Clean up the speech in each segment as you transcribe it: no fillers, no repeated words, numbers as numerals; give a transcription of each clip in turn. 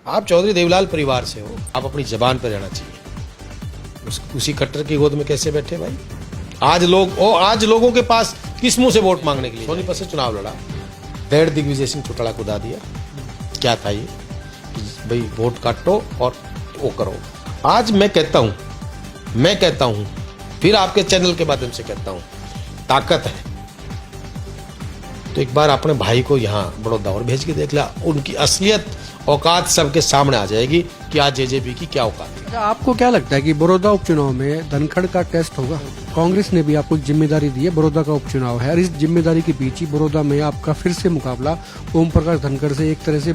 आप चौधरी देवलाल परिवार से हो, आप अपनी जबान पर रहना चाहिए। उसी कट्टर की गोद में कैसे बैठे भाई? आज लोगों के पास किस मुंह से वोट मांगने के लिए? सोनीपत से चुनाव लड़ा, 1.5 दिग्विजय सिंह चौटाला को दा दिया। क्या था ये कि भाई वोट काटो और वो करो। आज मैं कहता हूं फिर आपके चैनल के माध्यम से कहता हूं, ताकत है तो एक बार अपने भाई को यहाँ बड़ौदा और भेज के देख लिया, उनकी असलियत औकात सबके सामने आ जाएगी कि आज जेजेपी की क्या औकात है। आपको क्या लगता है कि बड़ौदा उपचुनाव में धनखड़ का टेस्ट होगा? कांग्रेस ने भी आपको जिम्मेदारी दी है, बड़ौदा का उपचुनाव है और इस जिम्मेदारी के बीच ही बड़ौदा में आपका फिर से मुकाबला ओम प्रकाश धनखड़ से एक तरह से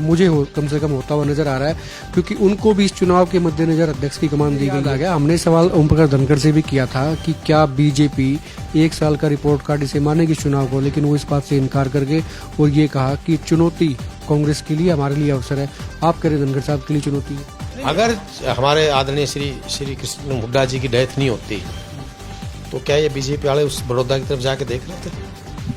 कम से कम होता हुआ नजर आ रहा है, क्योंकि उनको भी इस चुनाव के मद्देनजर अध्यक्ष की कमान दी गई है। हमने सवाल ओम प्रकाश धनखड़ से भी किया था कि क्या बीजेपी 1 साल का रिपोर्ट कार्ड इसे मानेगी इस चुनाव को, लेकिन वो इस बात से इनकार करके और ये कहा कि चुनौती कांग्रेस के लिए, हमारे लिए अवसर है। आप कह रहे धनखड़ साहब के लिए चुनौती है? अगर हमारे आदरणीय श्री कृष्ण हुड्डा जी की डेथ नहीं होती तो क्या ये बीजेपी वाले उस बड़ौदा की तरफ जाके देख रहे थे?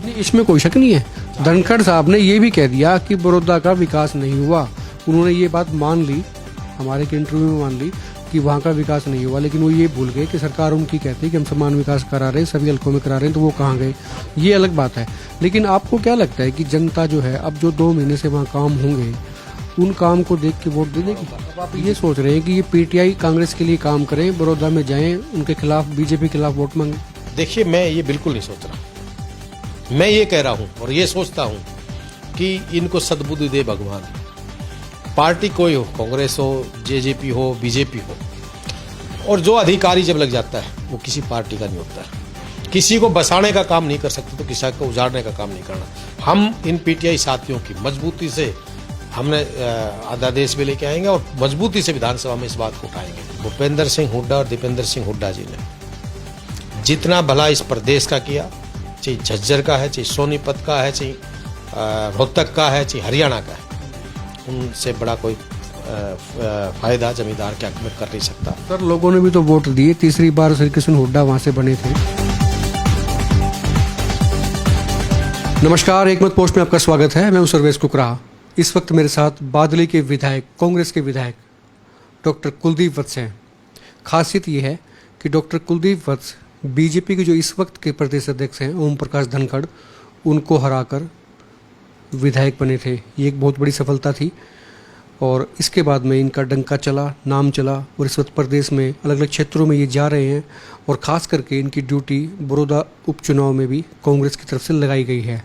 नहीं, इसमें कोई शक नहीं है। धनखड़ साहब ने ये भी कह दिया कि बड़ौदा का विकास नहीं हुआ। उन्होंने ये बात मान ली, हमारे के इंटरव्यू में मान ली कि वहाँ का विकास नहीं हुआ, लेकिन वो ये भूल गए कि सरकार उनकी कहती है कि हम समान विकास करा रहे हैं, सभी हल्कों में करा रहे हैं, तो वो कहाँ गए, ये अलग बात है। लेकिन आपको क्या लगता है कि जनता जो है अब जो 2 महीने से वहाँ काम होंगे उन काम को देख के वोट दे देगी? अब आप ये सोच रहे हैं कि ये पीटीआई कांग्रेस के लिए काम करें, बड़ौदा में जाएं, उनके खिलाफ, बीजेपी के खिलाफ वोट मांगे? देखिए, मैं ये बिल्कुल नहीं सोच रहा। मैं ये कह रहा हूं और ये सोचता हूं कि इनको सद्बुद्धि दे भगवान। पार्टी कोई हो, कांग्रेस हो, जेजेपी हो, बीजेपी हो, और जो अधिकारी जब लग जाता है वो किसी पार्टी का नहीं होता है। किसी को बसाने का काम नहीं कर सकते तो किसी को उजाड़ने का काम नहीं करना। हम इन पीटीआई साथियों की मजबूती से हमने अध्यादेश भी लेके आएंगे और मजबूती से विधानसभा में इस बात को उठाएंगे। भूपेंद्र सिंह हुड्डा और दीपेंद्र सिंह हुड्डा जी ने जितना भला इस प्रदेश का किया, चाहे झज्जर का है, चाहे सोनीपत का है, चाहे रोहतक का है, चाहे हरियाणा का है, उनसे बड़ा कोई फायदा जमींदार के हक में कर नहीं सकता। सर, लोगों ने भी तो वोट दिए, तीसरी बार श्री कृष्ण हुड्डा वहां से बने थे। नमस्कार, एक मत पोस्ट में आपका स्वागत है। मैं हूं सर्वेश कुकरा। इस वक्त मेरे साथ बादली के विधायक, कांग्रेस के विधायक डॉक्टर कुलदीप वत्स हैं। खासियत ये है कि डॉक्टर कुलदीप वत्स बीजेपी के जो इस वक्त के प्रदेश अध्यक्ष हैं ओम प्रकाश धनखड़, उनको हराकर विधायक बने थे। ये एक बहुत बड़ी सफलता थी और इसके बाद में इनका डंका चला, नाम चला और इस वक्त प्रदेश में अलग अलग क्षेत्रों में ये जा रहे हैं और ख़ास करके इनकी ड्यूटी बड़ौदा उपचुनाव में भी कांग्रेस की तरफ से लगाई गई है।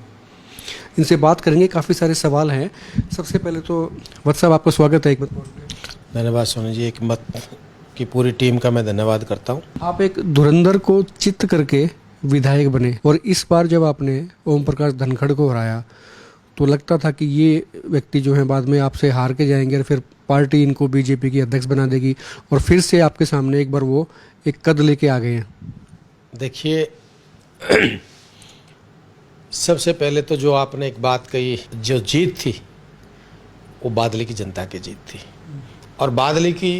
इनसे बात करेंगे, काफ़ी सारे सवाल हैं। सबसे पहले तो वत्स साहब, आपका स्वागत है एक मत पोस्ट में। धन्यवाद सोनी जी, एक मत की पूरी टीम का मैं धन्यवाद करता हूँ। आप एक धुरंधर को चित्त करके विधायक बने और इस बार जब आपने ओम प्रकाश धनखड़ को हराया तो लगता था कि ये व्यक्ति जो है बाद में आपसे हार के जाएंगे और फिर पार्टी इनको बीजेपी की अध्यक्ष बना देगी और फिर से आपके सामने एक बार वो एक कद लेके आ गए हैं। देखिए, सबसे पहले तो जो आपने एक बात कही, जो जीत थी वो बादली की जनता की जीत थी और बादली की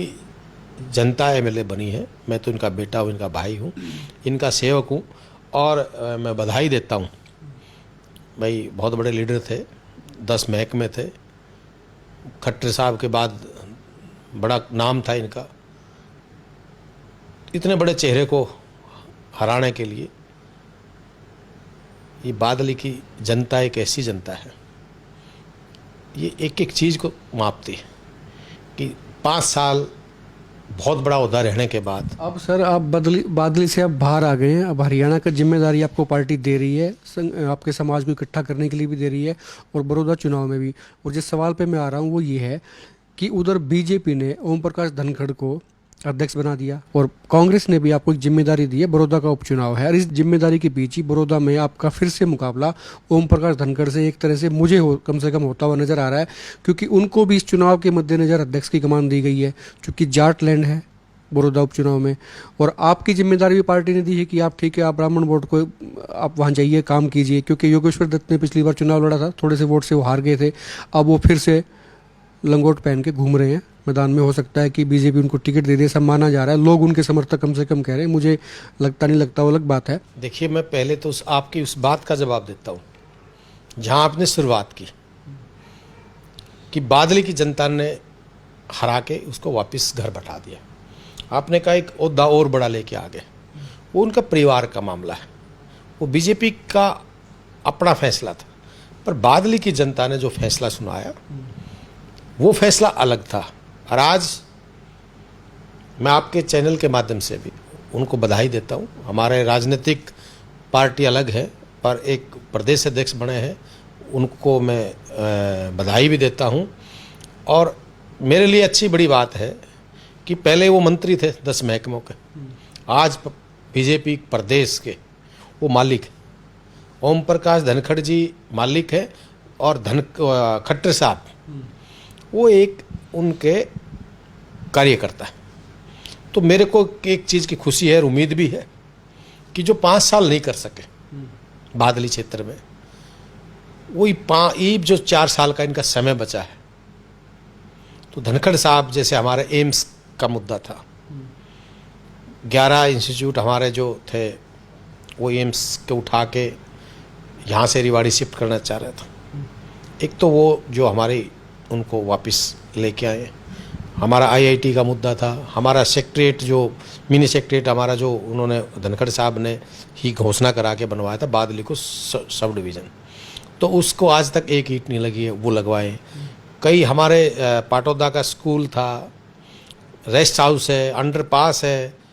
जनता एमएलए बनी है। मैं तो इनका बेटा हूँ, इनका भाई हूँ, इनका सेवक हूँ और मैं बधाई देता हूँ। भाई बहुत बड़े लीडर थे, 10 महकमे थे, खट्टर साहब के बाद बड़ा नाम था इनका। इतने बड़े चेहरे को हराने के लिए ये बादली की जनता एक ऐसी जनता है, ये एक एक चीज़ को मापती है कि 5 साल बहुत बड़ा ओहदा रहने के बाद अब सर, आप बादली से अब बाहर आ गए हैं। अब हरियाणा का जिम्मेदारी आपको पार्टी दे रही है, आपके समाज को इकट्ठा करने के लिए भी दे रही है और बड़ौदा चुनाव में भी। और जिस सवाल पे मैं आ रहा हूँ वो ये है कि उधर बीजेपी ने ओम प्रकाश धनखड़ को अध्यक्ष बना दिया और कांग्रेस ने भी आपको एक जिम्मेदारी दी है, बड़ौदा का उपचुनाव है और इस जिम्मेदारी के बीच ही बड़ौदा में आपका फिर से मुकाबला ओम प्रकाश धनखड़ से एक तरह से कम से कम होता हुआ नजर आ रहा है, क्योंकि उनको भी इस चुनाव के मद्देनजर अध्यक्ष की कमान दी गई है, क्योंकि जाट लैंड है बड़ौदा उपचुनाव में। और आपकी जिम्मेदारी भी पार्टी ने दी है कि आप ठीक है, आप ब्राह्मण वोट को आप वहाँ जाइए, काम कीजिए, क्योंकि योगेश्वर दत्त ने पिछली बार चुनाव लड़ा था, थोड़े से वोट से वो हार गए थे। अब वो फिर से लंगोट पहन के घूम रहे हैं मैदान में। हो सकता है कि बीजेपी उनको टिकट दे दे, सब माना जा रहा है, लोग उनके समर्थक कम से कम कह रहे हैं। मुझे लगता नहीं लगता वो अलग बात है। देखिए, मैं पहले तो आपकी उस बात का जवाब देता हूँ जहाँ आपने शुरुआत की कि बादली की जनता ने हरा के उसको वापस घर बैठा दिया। आपने कहा एक ओहदा और बड़ा लेके आ गए, वो उनका परिवार का मामला है, वो बीजेपी का अपना फैसला था। पर बादली की जनता ने जो फैसला सुनाया वो फैसला अलग था। और आज मैं आपके चैनल के माध्यम से भी उनको बधाई देता हूँ। हमारे राजनीतिक पार्टी अलग है पर एक प्रदेश अध्यक्ष बने हैं, उनको मैं बधाई भी देता हूँ। और मेरे लिए अच्छी बड़ी बात है कि पहले वो मंत्री थे 10 महकमों के, आज बीजेपी प्रदेश के वो मालिक। ओम प्रकाश धनखड़ जी मालिक है और खट्टर साहब वो एक उनके कार्यकर्ता है। तो मेरे को एक चीज़ की खुशी है और उम्मीद भी है कि जो 5 साल नहीं कर सके बादली क्षेत्र में, वही जो 4 साल का इनका समय बचा है, तो धनखड़ साहब जैसे हमारे एम्स का मुद्दा था, 11 इंस्टीट्यूट हमारे जो थे वो एम्स के उठा के यहाँ से रेवाड़ी शिफ्ट करना चाह रहे थे। एक तो वो जो हमारी उनको वापस लेके आए, हमारा आईआईटी का मुद्दा था, हमारा सेक्रेटरीट जो मिनी सेक्रेटरीट हमारा जो उन्होंने धनखड़ साहब ने ही घोषणा करा के बनवाया था बादली को सब डिवीज़न, तो उसको आज तक एक ईंट नहीं लगी है, वो लगवाए। कई हमारे पाटौदा का स्कूल था, रेस्ट हाउस है, अंडरपास है,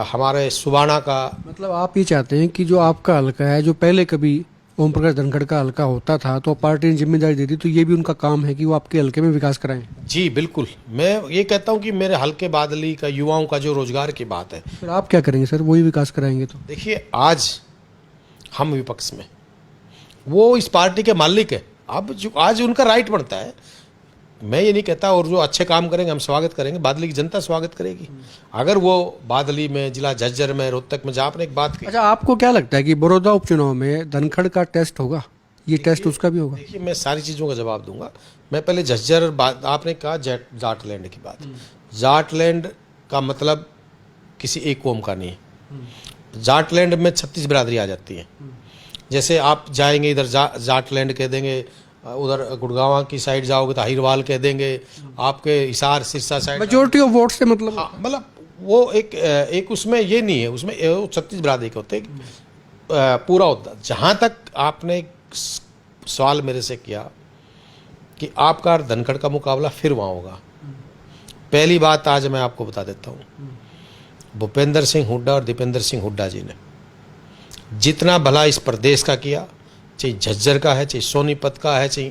हमारे सुबाना का। मतलब आप ये चाहते हैं कि जो आपका हल्का है, जो पहले कभी ओम प्रकाश धनखड़ का हल्का होता था तो पार्टी ने जिम्मेदारी दी थी, तो ये भी उनका काम है कि वो आपके हल्के में विकास कराएं। जी बिल्कुल, मैं ये कहता हूँ कि मेरे हल्के बादली का युवाओं का जो रोजगार की बात है, फिर आप क्या करेंगे सर, वही विकास कराएंगे तो? देखिए आज हम विपक्ष में, वो इस पार्टी के मालिक है, अब जो आज उनका राइट बनता है। मैं ये नहीं कहता, और जो अच्छे काम करेंगे हम स्वागत करेंगे, बादली की जनता स्वागत करेगी। अगर वो बादली में, जिला झज्जर में, रोहतक में, जहाँ आपने एक बात की। अच्छा, आपको क्या लगता है कि बड़ौदा उपचुनाव में धनखड़ का टेस्ट होगा, ये टेस्ट उसका भी होगा? देखिए मैं सारी चीज़ों का जवाब दूंगा। मैं पहले झज्जर आपने कहा जाटलैंड की बात, जाटलैंड का मतलब किसी एक कौम का नहीं है। जाटलैंड में 36 बिरादरी आ जाती है। जैसे आप जाएंगे इधर जाटलैंड कह देंगे, उधर गुड़गांव की साइड जाओगे तो हिरवाल कह देंगे, आपके Hisar Sirsa side majority of vote से मतलब। हाँ, मतलब वो एक उसमें ये नहीं है, उसमें 36 बिरादरी के होते हैं पूरा होता। जहाँ तक आपने एक सवाल मेरे से किया कि आपका धनखड़ का मुकाबला फिर वहाँ होगा, पहली बात आज मैं आपको बता देता हूँ, भूपेंद्र सिंह हुड्डा और दीपेंद्र सिंह हुड्डा जी ने जितना भला इस प्रदेश का किया, चाहे झज्जर का है, चाहे सोनीपत का है, चाहे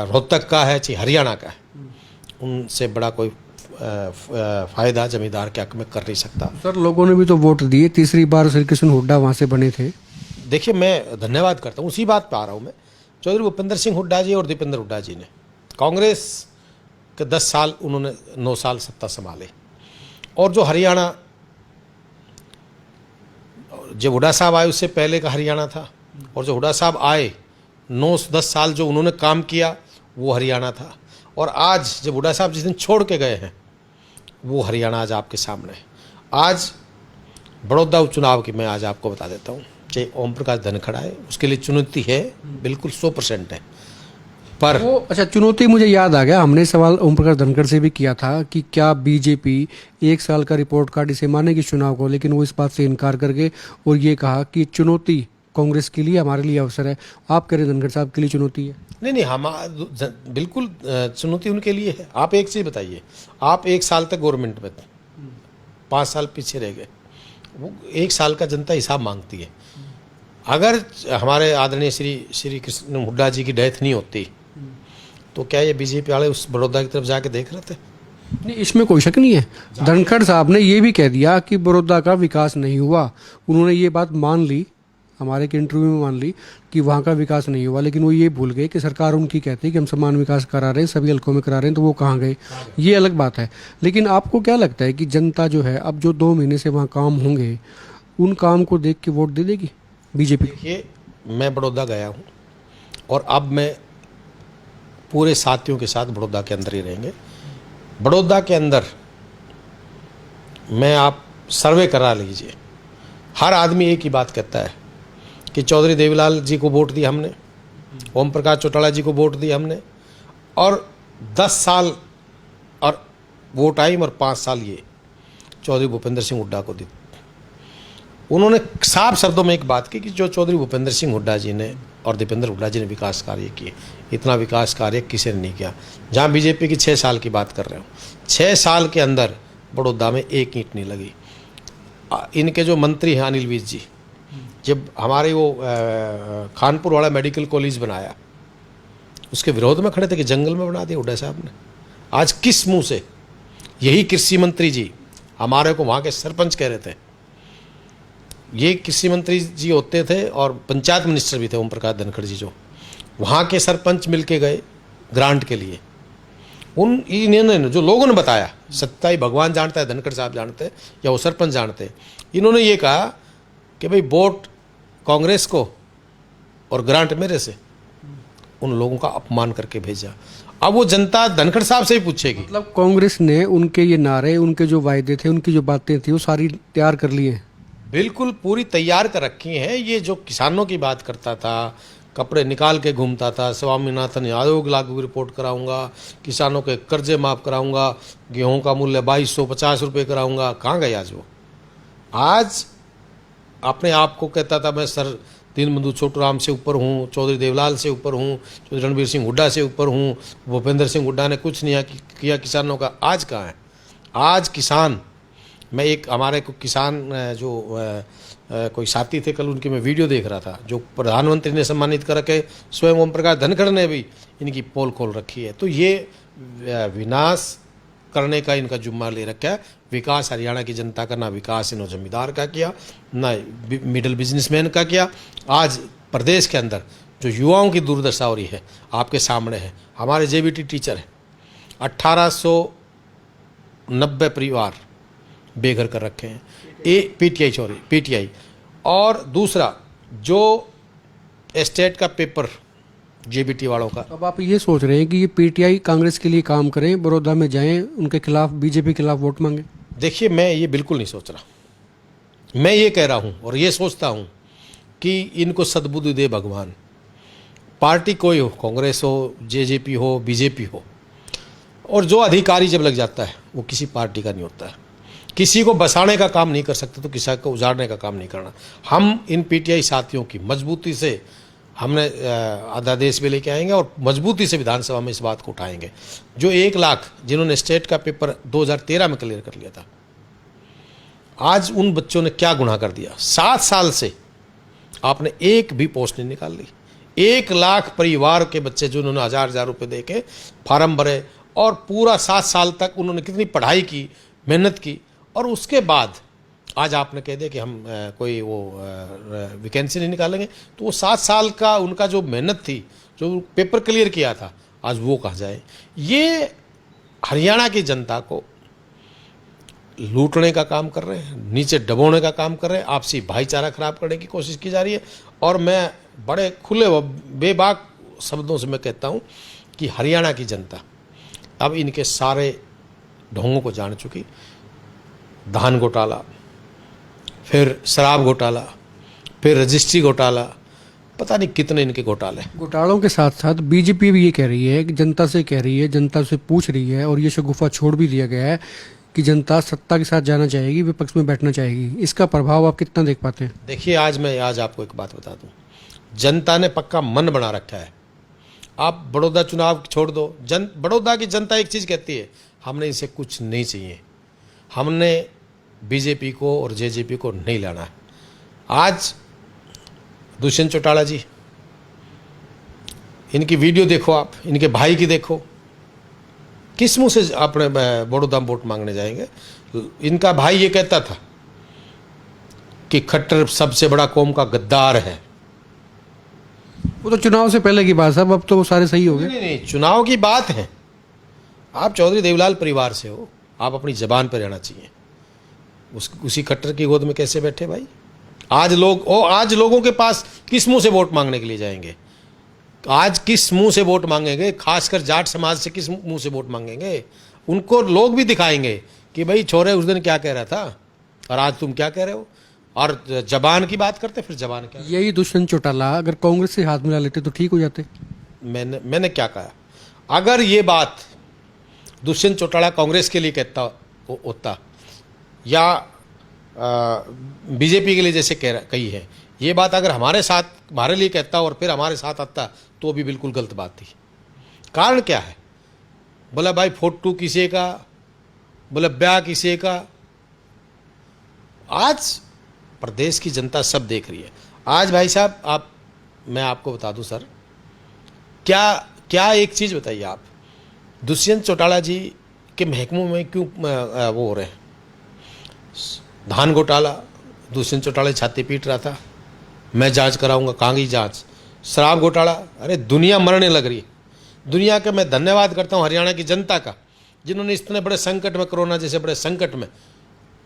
रोहतक का है, चाहे हरियाणा का है, उनसे बड़ा कोई फायदा जमींदार के हक में कर नहीं सकता। सर लोगों ने भी तो वोट दिए, तीसरी बार श्री कृष्ण हुड्डा वहाँ से बने थे। देखिए मैं धन्यवाद करता हूँ, उसी बात पे आ रहा हूँ मैं। चौधरी भूपेंद्र सिंह हुड्डा जी और दीपेंद्र हुड्डा जी ने कांग्रेस के 10 साल, उन्होंने 9 साल सत्ता संभाले, और जो हरियाणा, जब हुड्डा साहब आए उससे पहले का हरियाणा था, और जो हुड्डा साहब आए 9-10 साल जो उन्होंने काम किया वो हरियाणा था। और आज जब हुड्डा साहब जिस दिन छोड़ के गए हैं वो हरियाणा आज आपके सामने है। आज बड़ौदा उपचुनाव की मैं आज आपको बता देता हूँ, चाहे ओम प्रकाश धनखड़ आए, उसके लिए चुनौती है, बिल्कुल 100% है। पर वो अच्छा, चुनौती मुझे याद आ गया, हमने सवाल ओम प्रकाश धनखड़ से भी किया था कि क्या बीजेपी 1 साल का रिपोर्ट कार्ड इसे मानेगी चुनाव को, लेकिन वो इस बात से इनकार कर गए और ये कहा कि चुनौती कांग्रेस के लिए, हमारे लिए अवसर है। आप कह रहे धनखड़ साहब के लिए चुनौती है? नहीं, हम बिल्कुल चुनौती उनके लिए है। आप एक चीज़ बताइए, आप 1 साल तक गवर्नमेंट में थे, 5 साल पीछे रह गए, वो 1 साल का जनता हिसाब मांगती है। अगर हमारे आदरणीय श्री कृष्ण हुड्डा जी की डेथ नहीं होती तो क्या ये बीजेपी वाले उस बड़ौदा की तरफ जाके देख रहे थे? नहीं, इसमें कोई शक नहीं है। धनखड़ साहब ने ये भी कह दिया कि बड़ौदा का विकास नहीं हुआ, उन्होंने ये बात मान ली, हमारे के इंटरव्यू में मान ली कि वहाँ का विकास नहीं हुआ, लेकिन वो ये भूल गए कि सरकार उनकी कहती है कि हम समान विकास करा रहे हैं, सभी हल्कों में करा रहे हैं, तो वो कहाँ गए, ये अलग बात है। लेकिन आपको क्या लगता है कि जनता जो है, अब जो 2 महीने से वहाँ काम होंगे, उन काम को देख के वोट दे देगी बीजेपी? देखिए मैं बड़ौदा गया हूँ और अब मैं पूरे साथियों के साथ बड़ौदा के अंदर ही रहेंगे। बड़ौदा के अंदर मैं, आप सर्वे करा लीजिए, हर आदमी एक ही बात कहता है कि चौधरी देवीलाल जी को वोट दिया हमने, ओम प्रकाश चौटाला जी को वोट दिया हमने, और 10 साल वो टाइम और 5 साल ये चौधरी भूपेंद्र सिंह हुड्डा को दी। उन्होंने साफ शब्दों में एक बात की कि जो चौधरी भूपेंद्र सिंह हुड्डा जी ने और दीपेंद्र हुड्डा जी ने विकास कार्य किए, इतना विकास कार्य किसी ने नहीं किया। जहाँ बीजेपी की 6 साल की बात कर रहे हो, 6 साल के अंदर बड़ौदा में एक ईंट नहीं लगी। इनके जो मंत्री हैं अनिल विज जी, जब हमारे वो खानपुर वाला मेडिकल कॉलेज बनाया, उसके विरोध में खड़े थे कि जंगल में बना दिया हुड्डा साहब ने। आज किस मुंह से यही कृषि मंत्री जी हमारे को वहाँ के सरपंच कह रहे थे, ये कृषि मंत्री जी होते थे और पंचायत मिनिस्टर भी थे ओम प्रकाश धनखड़ जी, जो वहाँ के सरपंच मिलके गए ग्रांट के लिए। इन्होंने जो लोगों ने बताया, सच्चाई भगवान जानता है, धनखड़ साहब जानते हैं या वो सरपंच जानते हैं, इन्होंने ये कहा कि भाई वोट कांग्रेस को और ग्रांट मेरे से। उन लोगों का अपमान करके भेजा। अब वो जनता धनखड़ साहब से ही पूछेगी। मतलब कांग्रेस ने उनके ये नारे, उनके जो वायदे थे, उनकी जो बातें थी, वो सारी तैयार कर ली हैं। बिल्कुल पूरी तैयार कर रखी हैं। ये जो किसानों की बात करता था, कपड़े निकाल के घूमता था, स्वामीनाथन आयोग लागू रिपोर्ट कराऊंगा, किसानों के कर्जे माफ़ कराऊंगा, गेहूं का मूल्य 2250 रुपये कराऊंगा, कहाँ गए आज वो? आज अपने आप को कहता था मैं सर दीनबंधु छोटूराम से ऊपर हूँ, चौधरी देवलाल से ऊपर हूँ, चौधरी रणबीर सिंह हुड्डा से ऊपर हूँ, भूपेंद्र सिंह हुड्डा ने कुछ नहीं किया किसानों का। आज कहाँ है? आज किसान, मैं एक हमारे को किसान जो कोई साथी थे, कल उनकी मैं वीडियो देख रहा था, जो प्रधानमंत्री ने सम्मानित कर रखे, स्वयं ओम प्रकाश धनखड़ ने भी इनकी पोल खोल रखी है। तो ये विनाश करने का इनका जुम्मा ले रखा है। विकास हरियाणा की जनता का ना विकास इन्होंने जमींदार का किया, ना मिडिल बिजनेसमैन का किया। आज प्रदेश के अंदर जो युवाओं की दुर्दशा हो रही है आपके सामने है। हमारे जेबीटी टीचर हैं, 1890 परिवार बेघर कर रखे हैं। पीटीआई। और दूसरा जो एस्टेट का पेपर जेबीटी वालों का। अब आप ये सोच रहे हैं कि ये पीटीआई कांग्रेस के लिए काम करें, बड़ौदा में जाएं, उनके खिलाफ, बीजेपी के खिलाफ वोट मांगे? देखिए, मैं ये बिल्कुल नहीं सोच रहा। मैं ये कह रहा हूँ और ये सोचता हूँ कि इनको सद्बुद्धि दे भगवान। पार्टी कोई हो, कांग्रेस हो, जेजेपी हो, बीजेपी हो, और जो अधिकारी जब लग जाता है वो किसी पार्टी का नहीं होता है। किसी को बसाने का काम नहीं कर सकते तो किसी को उजाड़ने का काम नहीं करना। हम इन पीटीआई साथियों की मजबूती से हमने अध्यादेश भी लेके आएंगे और मजबूती से विधानसभा में इस बात को उठाएंगे। जो 1 लाख जिन्होंने स्टेट का पेपर 2013 में क्लियर कर लिया था, आज उन बच्चों ने क्या गुनाह कर दिया? 7 साल से आपने एक भी पोस्ट नहीं निकाल ली। 1 लाख परिवार के बच्चे जो उन्होंने 1000 रुपये दे के फार्म भरे और पूरा 7 साल तक उन्होंने कितनी पढ़ाई की, मेहनत की, और उसके बाद आज आपने कह दिया कि हम कोई वो वैकेंसी नहीं निकालेंगे। तो वो 7 साल का उनका जो मेहनत थी, जो पेपर क्लियर किया था, आज वो कहाँ जाए? ये हरियाणा की जनता को लूटने का काम कर रहे हैं, नीचे दबोने का काम कर रहे हैं, आपसी भाईचारा खराब करने की कोशिश की जा रही है। और मैं बड़े खुले व बेबाक शब्दों से मैं कहता हूँ कि हरियाणा की जनता अब इनके सारे ढोंगों को जान चुकी। धान घोटाला, फिर शराब घोटाला, फिर रजिस्ट्री घोटाला, पता नहीं कितने इनके घोटाले। घोटालों के साथ साथ बीजेपी भी ये कह रही है कि जनता से कह रही है, जनता से पूछ रही है, और ये शगुफा छोड़ भी दिया गया है कि जनता सत्ता के साथ जाना चाहेगी, विपक्ष में बैठना चाहेगी। इसका प्रभाव आप कितना देख पाते हैं? देखिए, आज आपको एक बात बता दूं, जनता ने पक्का मन बना रखा है। आप बड़ौदा चुनाव छोड़ दो, बड़ौदा की जनता एक चीज़ कहती है, हमने इनसे कुछ नहीं चाहिए, हमने बीजेपी को और जेजेपी को नहीं लाना है। आज दुष्यंत चौटाला जी, इनकी वीडियो देखो, आप इनके भाई की देखो, किस मुंह से अपने बड़ौदा में वोट मांगने जाएंगे? इनका भाई ये कहता था कि खट्टर सबसे बड़ा कौम का गद्दार है। वो तो चुनाव से पहले की बात है, अब तो वो सारे सही हो गए। नहीं, चुनाव की बात है। आप चौधरी देवलाल परिवार से हो, आप अपनी जबान पर रहना चाहिए। उसी खट्टर की गोद में कैसे बैठे भाई? आज लोगों के पास किस मुंह से वोट मांगने के लिए जाएंगे? आज किस मुंह से वोट मांगेंगे? खासकर जाट समाज से किस मुंह से वोट मांगेंगे? उनको लोग भी दिखाएंगे कि भाई छोरे उस दिन क्या कह रहा था और आज तुम क्या कह रहे हो। और जबान की बात करते, फिर जबान क्या? यही दुष्यंत चौटाला अगर कांग्रेस से हाथ मिला लेते तो ठीक हो जाते। मैंने क्या कहा? अगर ये बात दुष्यंत चौटाला कांग्रेस के लिए कहता होता या बीजेपी के लिए जैसे कही है, ये बात अगर हमारे लिए कहता और फिर हमारे साथ आता तो भी बिल्कुल गलत बात थी। कारण क्या है? बोला भाई फोटो किसी का, बोला ब्याह किसी का। आज प्रदेश की जनता सब देख रही है। आज भाई साहब मैं आपको बता दूं सर, क्या एक चीज़ बताइए आप, दुष्यंत चौटाला जी के महकमों में क्यों वो हो रहे हैं? धान घोटाला, दुष्यंत चौटाला छाती पीट रहा था, मैं जांच कराऊंगा, कहाँ गई जांच? शराब घोटाला, अरे दुनिया मरने लग रही है। दुनिया का मैं धन्यवाद करता हूँ हरियाणा की जनता का, जिन्होंने इतने बड़े संकट में, कोरोना जैसे बड़े संकट में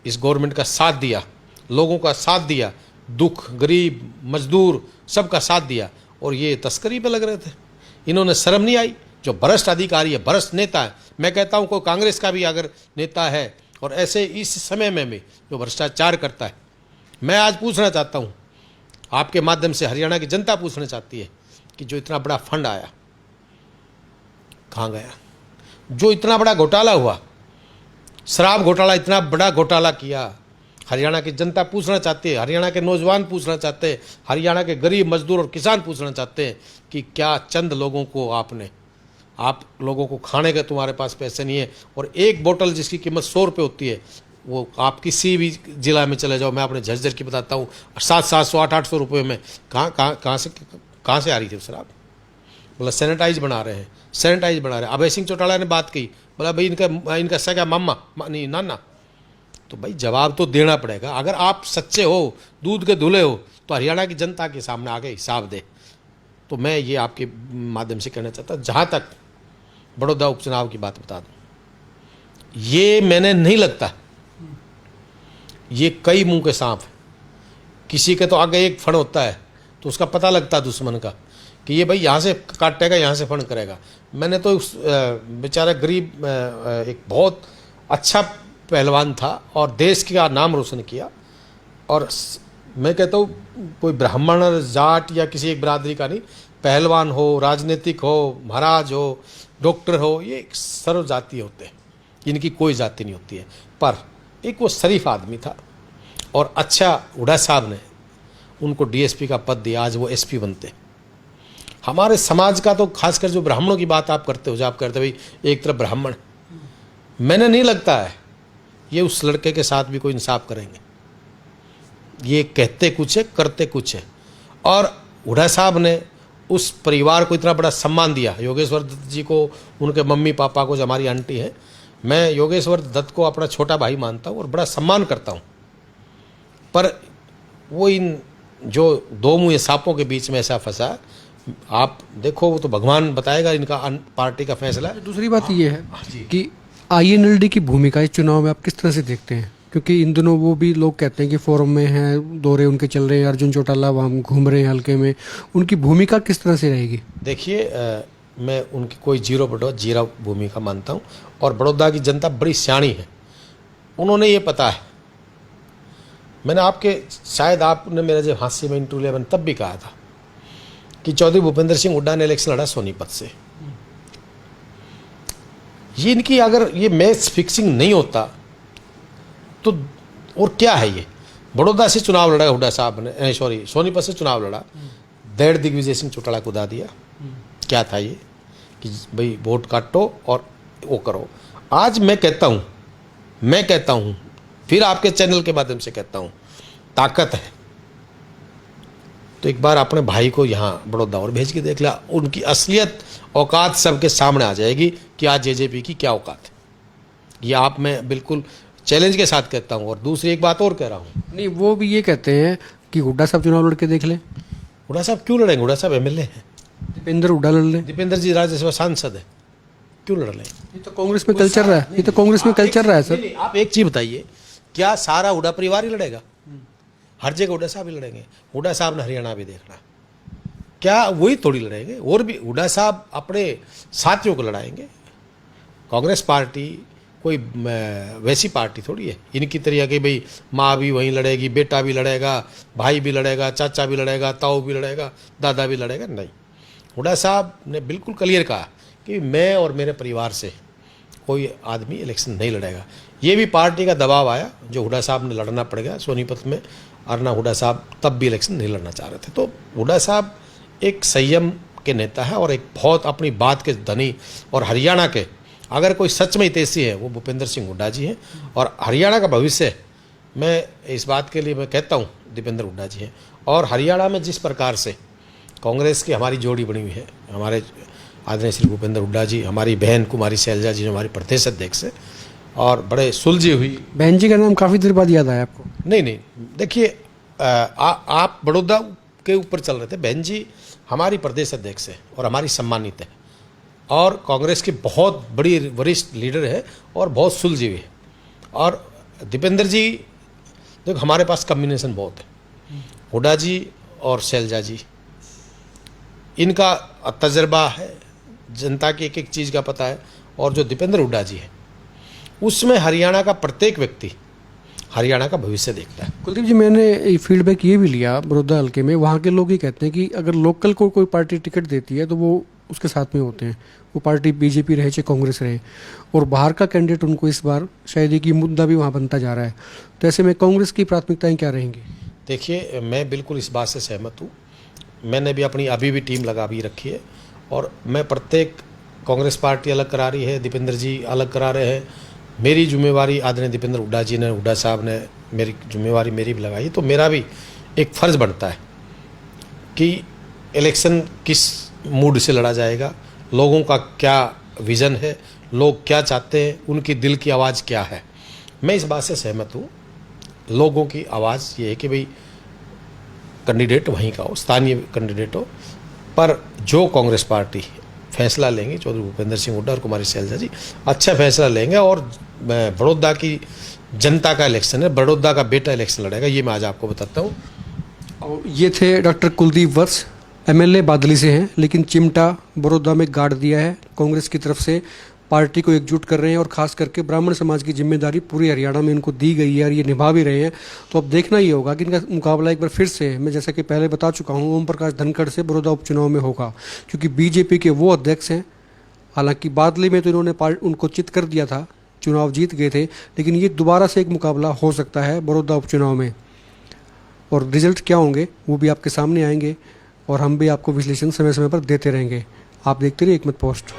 इस गवर्नमेंट का साथ दिया, लोगों का साथ दिया, दुख, गरीब, मजदूर सबका साथ दिया। और ये तस्करी पे लग रहे थे, इन्होंने शर्म नहीं आई। जो भ्रष्ट अधिकारी है, भ्रष्ट नेता है, मैं कहता हूँ कोई कांग्रेस का भी अगर नेता है और ऐसे इस समय में भी जो भ्रष्टाचार करता है, मैं आज पूछना चाहता हूँ, आपके माध्यम से हरियाणा की जनता पूछना चाहती है कि जो इतना बड़ा फंड आया कहाँ गया? जो इतना बड़ा घोटाला हुआ, शराब घोटाला, इतना बड़ा घोटाला किया, हरियाणा की जनता पूछना चाहती है, हरियाणा के नौजवान पूछना चाहते हैं, हरियाणा के गरीब मजदूर और किसान पूछना चाहते हैं कि क्या चंद लोगों को आप लोगों को खाने के तुम्हारे पास पैसे नहीं है, और एक बोतल जिसकी कीमत 100 रुपये होती है, वो आप किसी भी जिला में चले जाओ, मैं अपने झज्जर की बताता हूँ, 700 800 रुपये में कहाँ से आ रही थी शराब? बोला सैनिटाइज बना रहे हैं, सैनिटाइज बना रहे हैं। अभय सिंह चौटाला ने बात की, बोला भाई इनका सगा मामा नहीं नाना। तो भाई जवाब तो देना पड़ेगा। अगर आप सच्चे हो, दूध के धुले हो, तो हरियाणा की जनता के सामने आके हिसाब दे। तो मैं ये आपके माध्यम से कहना चाहता हूँ। जहाँ तक बड़ौदा उपचुनाव की बात बता दूँ, ये मैंने नहीं लगता, ये कई मुंह के सांप है। किसी के तो आगे एक फण होता है तो उसका पता लगता है दुश्मन का कि ये भाई यहाँ से काटेगा, यहाँ से फण करेगा। मैंने तो उस बेचारा गरीब एक बहुत अच्छा पहलवान था और देश का नाम रोशन किया। और मैं कहता हूँ कोई ब्राह्मण जाट या किसी एक बिरादरी का नहीं, पहलवान हो, राजनीतिक हो, महाराज हो, डॉक्टर हो, ये सर्व जातीय होते हैं, इनकी कोई जाति नहीं होती है। पर एक वो शरीफ आदमी था और अच्छा हुड्डा साहब ने उनको डीएसपी का पद दिया, आज वो एसपी बनते। हमारे समाज का तो खासकर जो ब्राह्मणों की बात आप करते हो, जो आप करते हो भाई एक तरफ ब्राह्मण, मैंने नहीं लगता है ये उस लड़के के साथ भी कोई इंसाफ करेंगे। ये कहते कुछ है, करते कुछ है। और हुड्डा साहब ने उस परिवार को इतना बड़ा सम्मान दिया, योगेश्वर दत्त जी को, उनके मम्मी पापा को, जो हमारी आंटी है, मैं योगेश्वर दत्त को अपना छोटा भाई मानता हूँ और बड़ा सम्मान करता हूँ। पर वो इन जो दो मुँह सांपों के बीच में ऐसा फंसा, आप देखो वो तो भगवान बताएगा इनका पार्टी का फैसला। दूसरी बात ये है कि आईएनएलडी की भूमिका इस चुनाव में आप किस तरह से देखते हैं? क्योंकि इन दिनों वो भी लोग कहते हैं कि फोरम में हैं, दौरे उनके चल रहे हैं, अर्जुन चौटाला वहाँ घूम रहे हैं हल्के में, उनकी भूमिका किस तरह से रहेगी? देखिए मैं उनकी कोई जीरो भूमिका मानता हूँ। और बड़ौदा की जनता बड़ी सियाणी है, उन्होंने ये पता है। मैंने आपके शायद आपने मेरा जब हास्य में इंटरव्यू लिया, मैंने तब भी कहा था कि चौधरी भूपेंद्र सिंह हुड्डा ने इलेक्शन लड़ा सोनीपत से। ये इनकी अगर ये मैच फिक्सिंग नहीं होता तो और क्या है? ये बड़ौदा से चुनाव लड़ा हुड्डा साहब ने, सोनीपत से चुनाव लड़ा, दैड़ दिग्विजय सिंह चौटाला को दा दिया। क्या था ये कि भाई वोट काटो और वो करो। आज मैं कहता हूँ फिर आपके चैनल के माध्यम से कहता हूँ, ताकत है तो एक बार अपने भाई को यहाँ बड़ौदा और भेज के देख लिया, उनकी असलियत औकात सबके सामने आ जाएगी कि आज जेजेपी की क्या औकात है। ये आप मैं बिल्कुल चैलेंज के साथ कहता हूँ। और दूसरी एक बात और कह रहा हूँ, नहीं वो भी ये कहते हैं कि हुड्डा साहब चुनाव लड़ के देख लें। हुड्डा साहब क्यों लड़ेंगे? हुड्डा साहब एमएलए हैं, दीपेंद्र हुड्डा लड़ लें। दीपेंद्र जी राज्यसभा सांसद है, क्यों लड़ लें? ये तो कांग्रेस में कल चल रहा है, ये तो कांग्रेस में कल चल रहा है सर। नहीं, आप एक चीज बताइए, क्या सारा हुड्डा परिवार ही लड़ेगा? हर जगह हुड्डा साहब ही लड़ेंगे? हुड्डा साहब ने हरियाणा भी देखना, क्या वही थोड़ी लड़ेंगे? और भी हुड्डा साहब अपने साथियों को लड़ाएंगे। कांग्रेस पार्टी कोई वैसी पार्टी थोड़ी है इनकी तरह कि भाई माँ भी वहीं लड़ेगी, बेटा भी लड़ेगा, भाई भी लड़ेगा, चाचा भी लड़ेगा, ताऊ भी लड़ेगा, दादा भी लड़ेगा। नहीं, हुड्डा साहब ने बिल्कुल क्लियर कहा कि मैं और मेरे परिवार से कोई आदमी इलेक्शन नहीं लड़ेगा। ये भी पार्टी का दबाव आया, जो हुड्डा साहब ने लड़ना पड़ गया सोनीपत में। अरना हुड्डा साहब तब भी इलेक्शन नहीं लड़ना चाह रहे थे। तो हुड्डा साहब एक संयम के नेता है और एक बहुत अपनी बात के धनी, और हरियाणा के अगर कोई सच में हितैषी है वो भूपेंद्र सिंह हुड्डा जी हैं। और हरियाणा का भविष्य, मैं इस बात के लिए मैं कहता हूँ, दीपेंद्र हुड्डा जी हैं। और हरियाणा में जिस प्रकार से कांग्रेस की हमारी जोड़ी बनी हुई है, हमारे आदरणीय श्री भूपेंद्र हुड्डा जी, हमारी बहन कुमारी शैलजा जी जो हमारी प्रदेश अध्यक्ष है, और बड़े सुलझी हुई। बहन जी का नाम काफ़ी देर बाद याद आया आपको? नहीं, देखिए आप बड़ौदा के ऊपर चल रहे थे। बहन जी हमारी प्रदेश अध्यक्ष है और हमारी सम्मानित है, और कांग्रेस की बहुत बड़ी वरिष्ठ लीडर है और बहुत सुलझी हुई है। और दीपेंद्र जी, देखो हमारे पास कम्बिनेशन बहुत है, हुड्डा जी और शैलजा जी, इनका तजर्बा है, जनता की एक एक चीज़ का पता है। और जो दीपेंद्र हुड्डा जी है, उसमें हरियाणा का प्रत्येक व्यक्ति हरियाणा का भविष्य देखता है। कुलदीप जी, मैंने फीडबैक ये भी लिया बड़ौदा हल्के में, वहाँ के लोग ये कहते हैं कि अगर लोकल को कोई पार्टी टिकट देती है तो वो उसके साथ में होते हैं, वो पार्टी बीजेपी रहे चाहे कांग्रेस रहे, और बाहर का कैंडिडेट उनको इस बार शायद एक ये मुद्दा भी वहाँ बनता जा रहा है। तो ऐसे में कांग्रेस की प्राथमिकताएं क्या रहेंगी? देखिए, मैं बिल्कुल इस बात से सहमत हूँ। मैंने भी अपनी अभी भी टीम लगा भी रखी है, और मैं प्रत्येक, कांग्रेस पार्टी अलग करा रही है, दीपेंद्र जी अलग करा रहे हैं, मेरी जिम्मेवारी आदरणीय दीपेंद्र हुड्डा जी ने, हुड्डा साहब ने मेरी जिम्मेवारी मेरी भी लगाई। तो मेरा भी एक फ़र्ज़ बनता है कि इलेक्शन किस मूड से लड़ा जाएगा, लोगों का क्या विज़न है, लोग क्या चाहते हैं, उनकी दिल की आवाज़ क्या है। मैं इस बात से सहमत हूँ। लोगों की आवाज़ ये है कि भाई कैंडिडेट वहीं का हो, स्थानीय कैंडिडेट हो, पर जो कांग्रेस पार्टी फैसला लेंगे, चौधरी भूपेंद्र सिंह हुड्डा और कुमारी शैलजा जी अच्छा फैसला लेंगे, और बड़ौदा की जनता का इलेक्शन है, बड़ौदा का बेटा इलेक्शन लड़ेगा, ये मैं आज आपको बताता हूँ। और ये थे डॉक्टर कुलदीप वत्स, एमएलए बादली से हैं, लेकिन चिमटा बड़ौदा में गाड़ दिया है कांग्रेस की तरफ से। पार्टी को एकजुट कर रहे हैं, और खास करके ब्राह्मण समाज की जिम्मेदारी पूरी हरियाणा में इनको दी गई है और ये निभा भी रहे हैं। तो अब देखना ये होगा कि इनका मुकाबला एक बार फिर से, मैं जैसा कि पहले बता चुका हूँ, ओम प्रकाश धनखड़ से बड़ौदा उपचुनाव में होगा, क्योंकि बीजेपी के वो अध्यक्ष हैं। हालांकि बादली में तो इन्होंने उनको चित कर दिया था, चुनाव जीत गए थे, लेकिन ये दोबारा से एक मुकाबला हो सकता है बड़ौदा उपचुनाव में। और रिजल्ट क्या होंगे वो भी आपके सामने आएंगे, और हम भी आपको विश्लेषण समय समय पर देते रहेंगे। आप देखते रहिए एकमत पोस्ट।